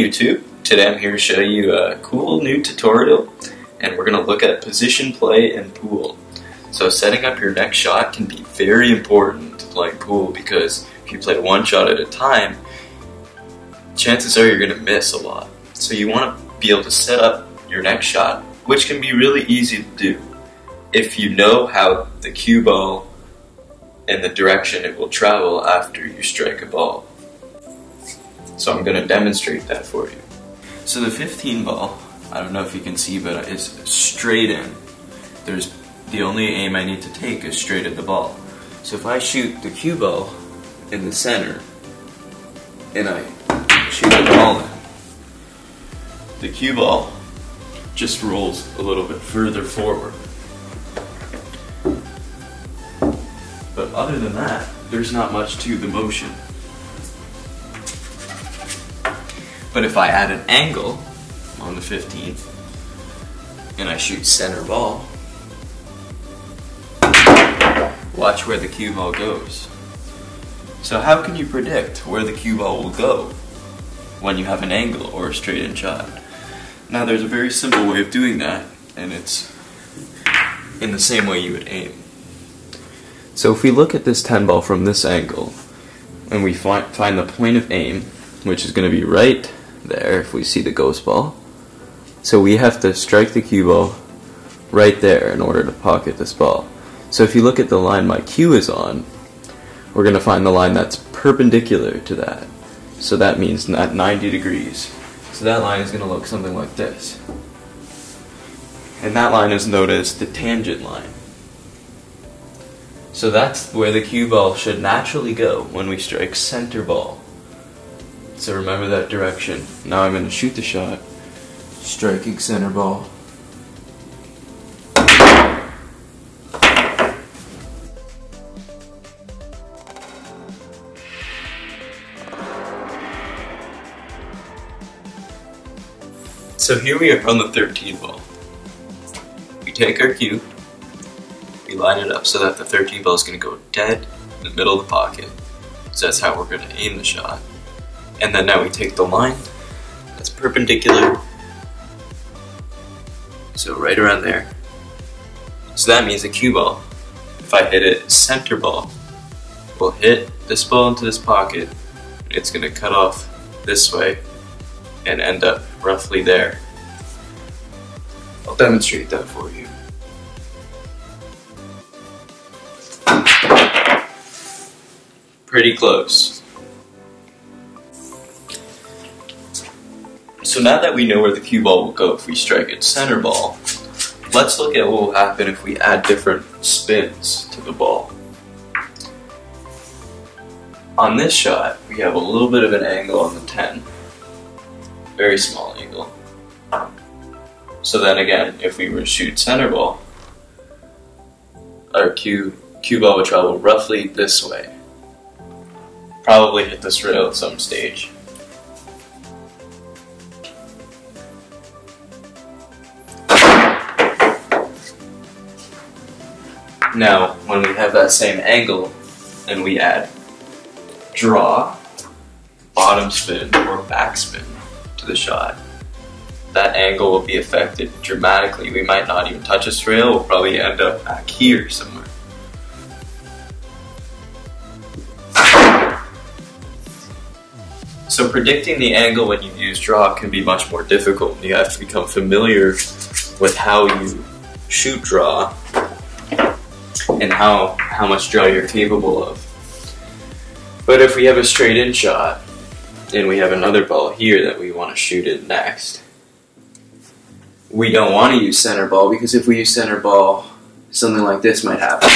YouTube. Today I'm here to show you a cool new tutorial, and we're going to look at position play in pool. So setting up your next shot can be very important to playing pool, because if you play one shot at a time, chances are you're going to miss a lot. So you want to be able to set up your next shot, which can be really easy to do if you know how the cue ball and the direction it will travel after you strike a ball. So I'm going to demonstrate that for you. So the 15 ball, I don't know if you can see, but it's straight in. The only aim I need to take is straight at the ball. So if I shoot the cue ball in the center and I shoot the ball in, the cue ball just rolls a little bit further forward. But other than that, there's not much to the motion. But if I add an angle on the 15th and I shoot center ball, watch where the cue ball goes. So how can you predict where the cue ball will go when you have an angle or a straight in shot? Now there's a very simple way of doing that, and it's in the same way you would aim. So if we look at this 10 ball from this angle, and we find the point of aim, which is going to be right there if we see the ghost ball. So we have to strike the cue ball right there in order to pocket this ball. So if you look at the line my cue is on, we're going to find the line that's perpendicular to that. So that means at 90 degrees. So that line is going to look something like this. And that line is known as the tangent line. So that's where the cue ball should naturally go when we strike center ball. So remember that direction. Now I'm going to shoot the shot, striking center ball. So here we are on the 13 ball. We take our cue, we line it up so that the 13 ball is going to go dead in the middle of the pocket. So that's how we're going to aim the shot. And then now we take the line that's perpendicular, so right around there. So that means the cue ball, if I hit it center ball, will hit this ball into this pocket. It's going to cut off this way and end up roughly there. I'll demonstrate that for you. Pretty close. So now that we know where the cue ball will go if we strike it center ball, let's look at what will happen if we add different spins to the ball. On this shot, we have a little bit of an angle on the 10. Very small angle. So then again, if we were to shoot center ball, our cue ball would travel roughly this way. Probably hit this rail at some stage. Now, when we have that same angle and we add draw, bottom spin, or backspin to the shot, that angle will be affected dramatically. We might not even touch this rail, we'll probably end up back here somewhere. So predicting the angle when you use draw can be much more difficult. You have to become familiar with how you shoot draw and how much draw you're capable of. But if we have a straight in shot and we have another ball here that we want to shoot it next, we don't want to use center ball, because if we use center ball, something like this might happen.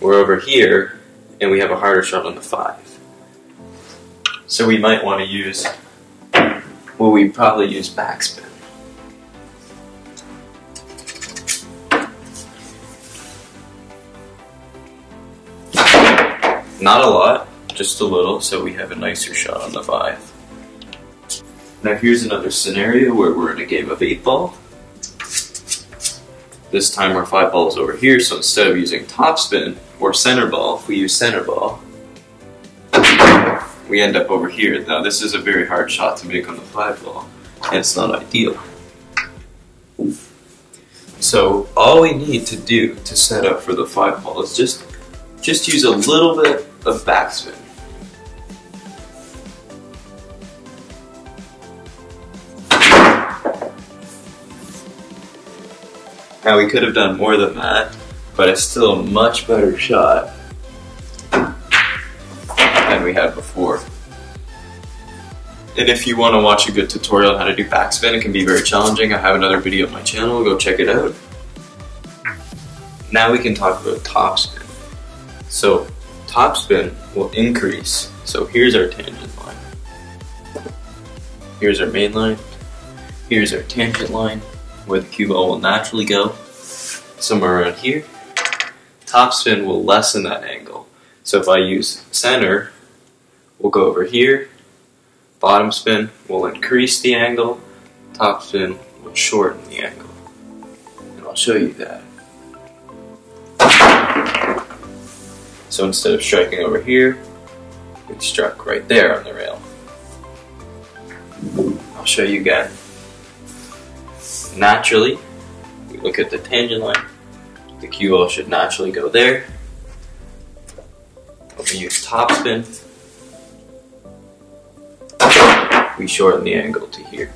We're over here and we have a harder shot on the 5. So we might want to use, well, we probably use backspin. Not a lot, just a little, so we have a nicer shot on the 5. Now here's another scenario where we're in a game of 8 ball. This time our 5 ball is over here, so instead of using topspin or center ball, if we use center ball, we end up over here. Now this is a very hard shot to make on the 5 ball, and it's not ideal. So all we need to do to set up for the 5 ball is just use a little bit of backspin. Now we could have done more than that, but it's still a much better shot than we had before. And if you want to watch a good tutorial on how to do backspin, it can be very challenging. I have another video on my channel, go check it out. Now we can talk about topspin. So topspin will increase. So here's our tangent line. Here's our main line. Here's our tangent line, where the cue ball will naturally go. Somewhere around here. Topspin will lessen that angle. So if I use center, we'll go over here. Bottom spin will increase the angle, top spin will shorten the angle. And I'll show you that. So instead of striking over here, we struck right there on the rail. I'll show you again. Naturally, we look at the tangent line, the cue ball should naturally go there. When we use top spin, we shorten the angle to here.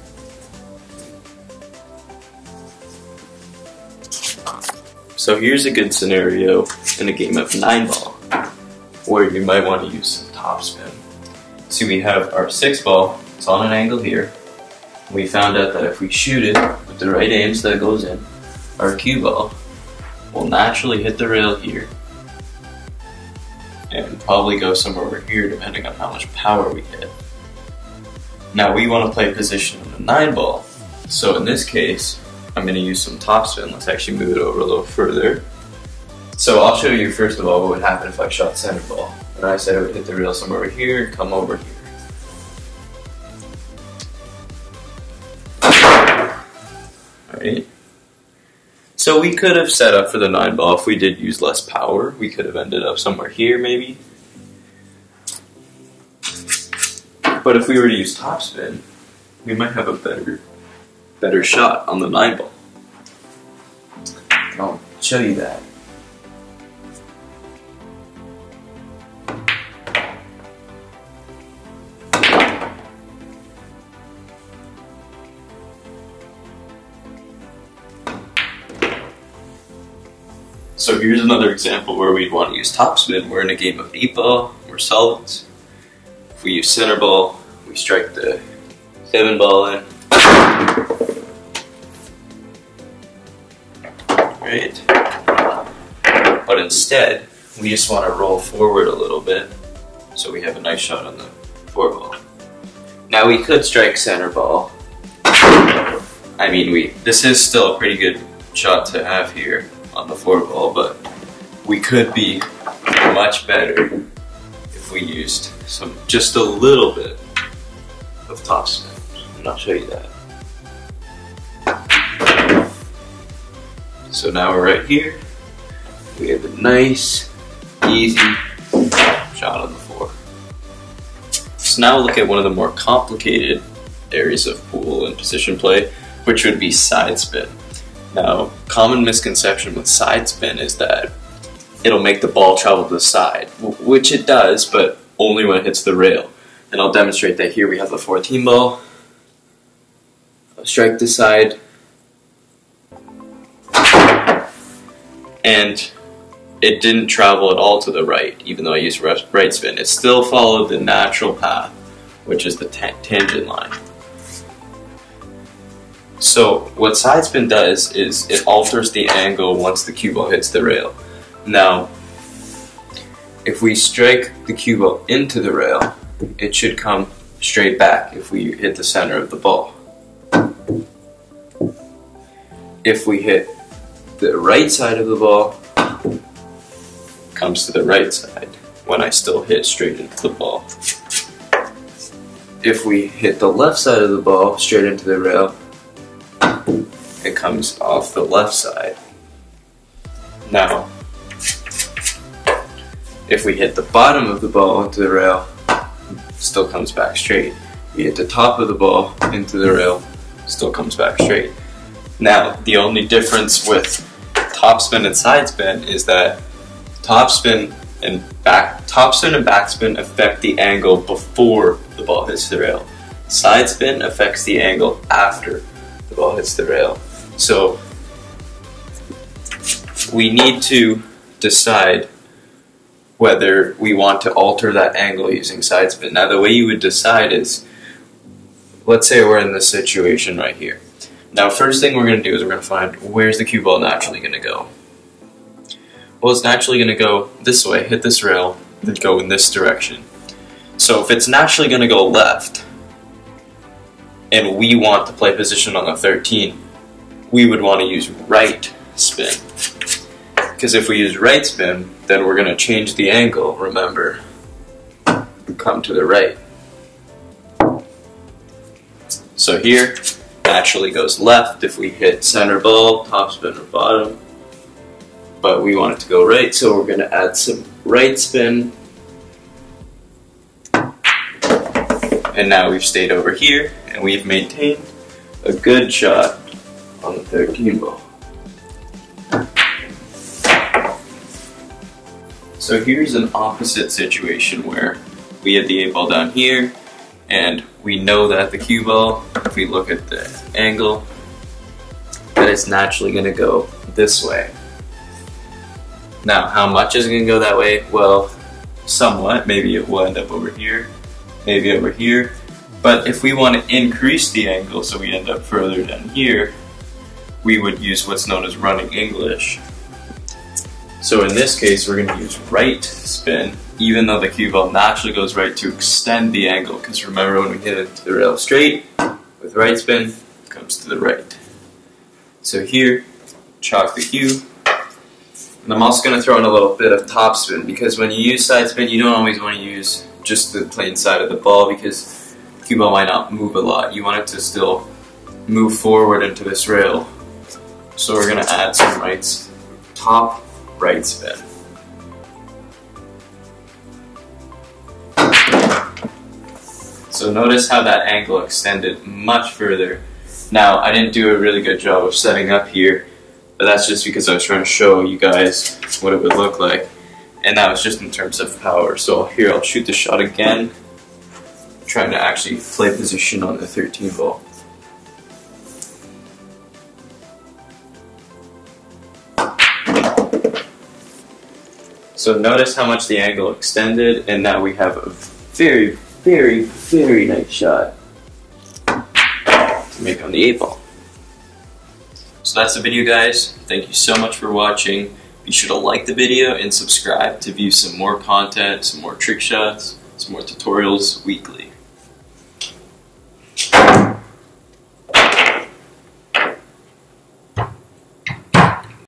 So here's a good scenario in a game of 9 ball where you might want to use some top spin. See, we have our 6 ball, it's on an angle here. We found out that if we shoot it with the right aim so that it goes in, our cue ball will naturally hit the rail here and probably go somewhere over here depending on how much power we hit. Now we want to play position on the 9 ball, so in this case I'm going to use some topspin. Let's actually move it over a little further. So I'll show you first of all what would happen if I shot center ball. And I said it would hit the rail somewhere over here and come over here. Alright. So we could have set up for the 9 ball if we did use less power. We could have ended up somewhere here maybe. But if we were to use topspin, we might have a better shot on the 9 ball. I'll show you that. So here's another example where we'd want to use topspin. We're in a game of 8 ball, we're solids. If we use center ball, we strike the 7 ball in. Right. But instead, we just want to roll forward a little bit so we have a nice shot on the 4 ball. Now we could strike center ball. I mean, this is still a pretty good shot to have here on the 4 ball, but we could be much better if we used just a little bit of topspin, and I'll show you that. So now we're right here. We have a nice, easy shot on the 4. So now we'll look at one of the more complicated areas of pool and position play, which would be side spin. Now, common misconception with side spin is that it'll make the ball travel to the side, which it does, but only when it hits the rail. And I'll demonstrate that here. We have the 14 ball. I'll strike the side. And it didn't travel at all to the right, even though I used right spin. It still followed the natural path, which is the tangent line. So what side spin does is it alters the angle once the cue ball hits the rail. Now, if we strike the cue ball into the rail, it should come straight back if we hit the center of the ball. If we hit the right side of the ball, it comes to the right side when I still hit straight into the ball. If we hit the left side of the ball straight into the rail, it comes off the left side. Now, if we hit the bottom of the ball into the rail, still comes back straight. We hit the top of the ball into the rail, still comes back straight. Now, the only difference with topspin and side spin is that topspin and backspin affect the angle before the ball hits the rail. Side spin affects the angle after the ball hits the rail. So we need to decide whether we want to alter that angle using side spin. Now, the way you would decide is, let's say we're in this situation right here. Now, first thing we're going to do is we're going to find where's the cue ball naturally going to go. Well, it's naturally going to go this way, hit this rail, and go in this direction. So if it's naturally going to go left, and we want to play position on the 13, we would want to use right spin. Because if we use right spin, then we're going to change the angle, remember, come to the right. So here, naturally goes left if we hit center ball, top spin or bottom. But we want it to go right, so we're going to add some right spin. And now we've stayed over here, and we've maintained a good shot on the 13 ball. So here's an opposite situation where we had the 8 ball down here, and we know that the cue ball, if we look at the angle, that it's naturally going to go this way. Now, how much is it going to go that way? Well, somewhat. Maybe it will end up over here, maybe over here. But if we want to increase the angle so we end up further down here, we would use what's known as running English. So in this case, we're going to use right spin, even though the cue ball naturally goes right, to extend the angle. Because remember, when we hit it to the rail straight, with right spin, it comes to the right. So here, chalk the cue. And I'm also going to throw in a little bit of topspin, because when you use side spin, you don't always want to use just the plain side of the ball, because the cue ball might not move a lot. You want it to still move forward into this rail. So we're going to add some top right spin. So notice how that angle extended much further. Now, I didn't do a really good job of setting up here, but that's just because I was trying to show you guys what it would look like. And that was just in terms of power. So here, I'll shoot the shot again, trying to actually play position on the 13 ball. So notice how much the angle extended, and now we have a very, very, very nice shot to make on the 8 ball. So that's the video, guys. Thank you so much for watching. Be sure to like the video and subscribe to view some more content, some more trick shots, some more tutorials weekly.